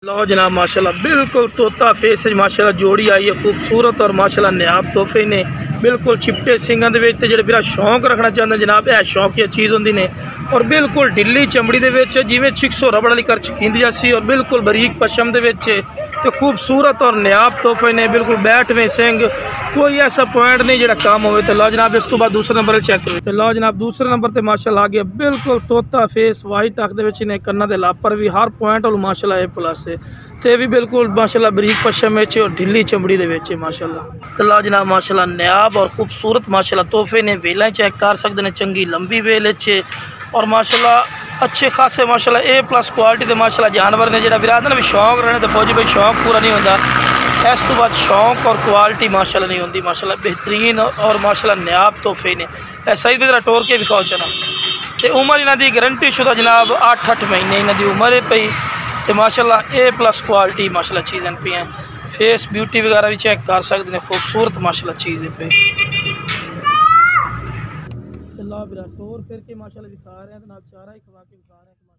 लो जनाब माशाल्लाह बिल्कुल तोता फेस माशाल्लाह जोड़ी आई है खूबसूरत और माशाल्लाह नायाब तोहफे ने बिल्कुल चिपटे सिंगां दे विच ते जेहड़े मेरा शौक रखना चाहते जनाब यह शौकिया चीज़ होंदी ने और बिल्कुल ढिली चमड़ी दे विच जिवें चिक्सो रबड़ वाली करच खींदी जासी और बिल्कुल बरीक पशम दे विच ते खूबसूरत और नायाब तोहफे ने बिल्कुल बैठवें सिंग कोई ऐसा पॉइंट नहीं जो कम हो। तो लो जनाब इस तो बाद दूसरे नंबर चेक करो। तो लो जनाब दूसरे नंबर पर माशाल्लाह आ गया बिल्कुल तोता फेस वाइट अख दे ने कन्ना दे लापर भी हर पॉइंट और माशाल्लाह ए प्लस है ते भी बिल्कुल माशाल्लाह बरीक पशम और ढिली चमड़ी दे माशाल्लाह। तो लो जनाब माशाल्लाह नायाब और खूबसूरत माशाल्लाह तोहफे ने वेलें चेक कर सकते हैं चंगी लंबी वेल और माशाल्लाह अच्छे खासे माशाल्लाह ए प्लस क्वालिटी के माशाल्लाह जानवर ने जो विराद ना भी शौक रहने तो फौजी भाई शौक पूरा नहीं होता इस तो बाद शौक और क्वालिटी माशाल्लाह नहीं होती माशाल्लाह बेहतरीन और माशाल्लाह नायाब तोहफे ने सही भी टोर के विखाओ चना। तो उम्र इन्हों की गारंटी शुदा जनाब 8-8 महीने इन्हों की उम्र है पई तो माशाल्लाह ए प्लस क्वालिटी माशाल्लाह चीज़ें पी हैं फेस ब्यूटी वगैरह भी चेक कर सकते हैं खूबसूरत माशाल्लाह चीज़ पे टोर फिर के माशाल्लाह दिखा रहे हैं तो चारा ही खवा के दिखा रहे हैं।